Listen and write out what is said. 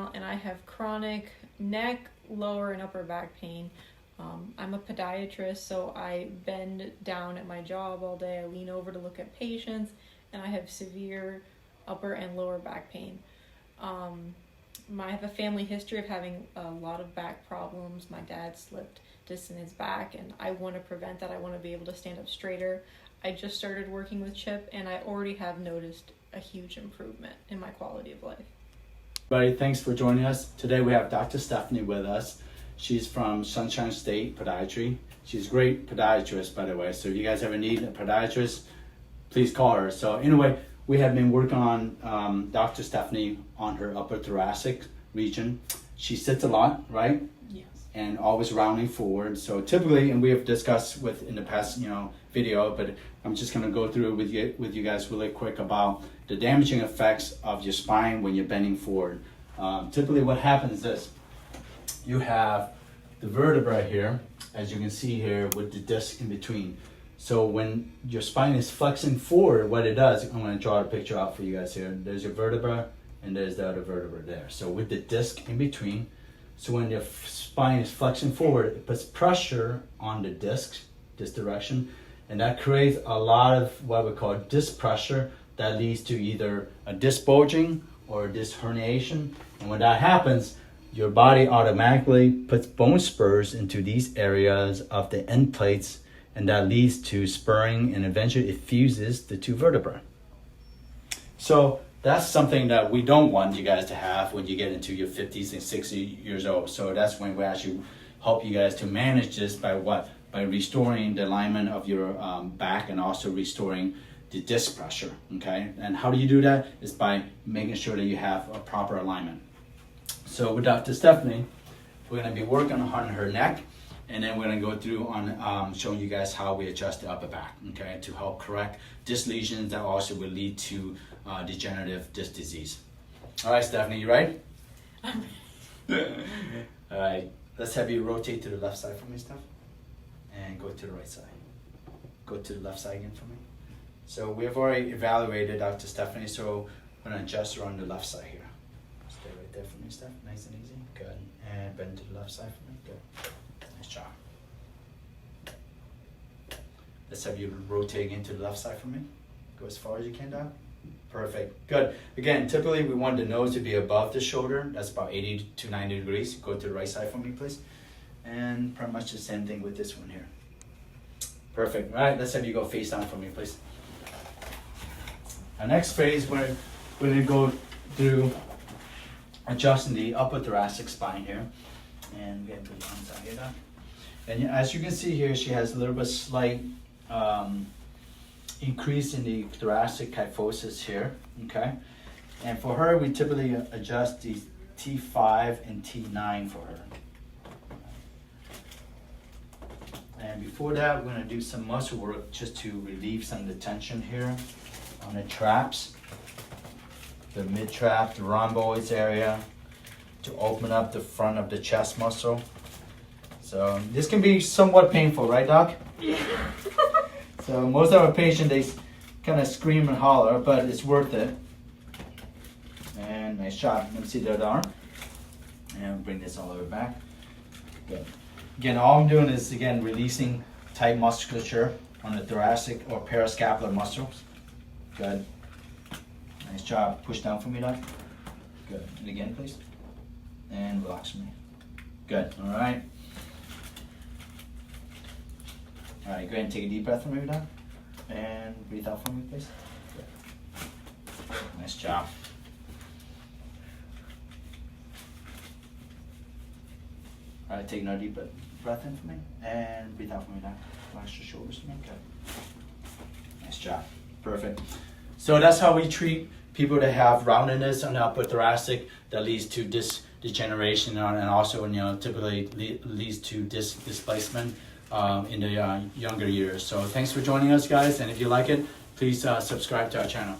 female, and I have chronic neck, lower, and upper back pain. I'm a podiatrist, so I bend down at my job all day. I lean over to look at patients, and I have severe upper and lower back pain. I have a family history of having a lot of back problems. My dad slipped disc in his back, and I want to prevent that. I want to be able to stand up straighter. I just started working with Chip, and I already have noticed a huge improvement in my quality of life. Everybody, thanks for joining us. Today we have Dr. Stephanie with us. She's from Sunshine State Podiatry. She's a great podiatrist, by the way. So if you guys ever need a podiatrist, please call her. So anyway, we have been working on Dr. Stephanie on her upper thoracic region. She sits a lot, right? Yes. And always rounding forward. So typically, and we have discussed in the past, video, but I'm just gonna go through it with you guys really quick about the damaging effects of your spine when you're bending forward. Typically, what happens is this: you have the vertebra here, as you can see here, with the disc in between. So when your spine is flexing forward, what it does, I'm going to draw a picture out for you guys here. There's your vertebra, and there's the other vertebra there. So with the disc in between, so when your spine is flexing forward, it puts pressure on the disc, this direction, and that creates a lot of what we call disc pressure that leads to either a disc bulging or a disc herniation. And when that happens, your body automatically puts bone spurs into these areas of the end plates, and that leads to spurring, and eventually it fuses the two vertebrae. So that's something that we don't want you guys to have when you get into your 50s and 60 years old. So that's when we actually help you guys to manage this by what? By restoring the alignment of your back, and also restoring the disc pressure, okay? And how do you do that? Is by making sure that you have a proper alignment. So with Dr. Stephanie, we're gonna be working on her neck, and then we're gonna go through on showing you guys how we adjust the upper back, okay, to help correct disc lesions that also will lead to degenerative disc disease. All right, Stephanie, you ready? All right, let's have you rotate to the left side for me, Steph, and go to the right side. Go to the left side again for me. So we have already evaluated Dr. Stephanie, so I'm gonna adjust her on the left side here. Stay right there for me, Steph, nice and easy, good. And bend to the left side for me, good. Nice job. Let's have you rotate into the left side for me. Go as far as you can down. Perfect, good. Again, typically we want the nose to be above the shoulder. That's about 80 to 90 degrees. Go to the right side for me, please. And pretty much the same thing with this one here. Perfect, all right, let's have you go face down for me, please. Our next phase, we're gonna go through adjusting the upper thoracic spine here. And we have the arms out here now. And as you can see here, she has a little bit slight increase in the thoracic kyphosis here, okay? And for her, we typically adjust the T5 and T9 for her. And before that, we're gonna do some muscle work just to relieve some of the tension here on the traps, the mid-trap, the rhomboids area, to open up the front of the chest muscle. So this can be somewhat painful, right, Doc? Yeah. So most of our patients, they kind of scream and holler, but it's worth it. And nice job. Let me see the other arm. And bring this all the way back. Good. Again, all I'm doing is, again, releasing tight musculature on the thoracic or parascapular muscles. Good. Nice job. Push down for me, Doc. Good. And again, please. And relax for me. Good. All right. All right, go ahead and take a deep breath for me, Doc. And breathe out for me, please. Good. Nice job. All right, take another deep breath in for me. And breathe out for me, Doc. Relax your shoulders for me. Good. Nice job. Perfect. So that's how we treat people that have roundedness on the upper thoracic that leads to disc degeneration, and also, typically leads to disc displacement in the younger years. So thanks for joining us, guys, and if you like it, please subscribe to our channel.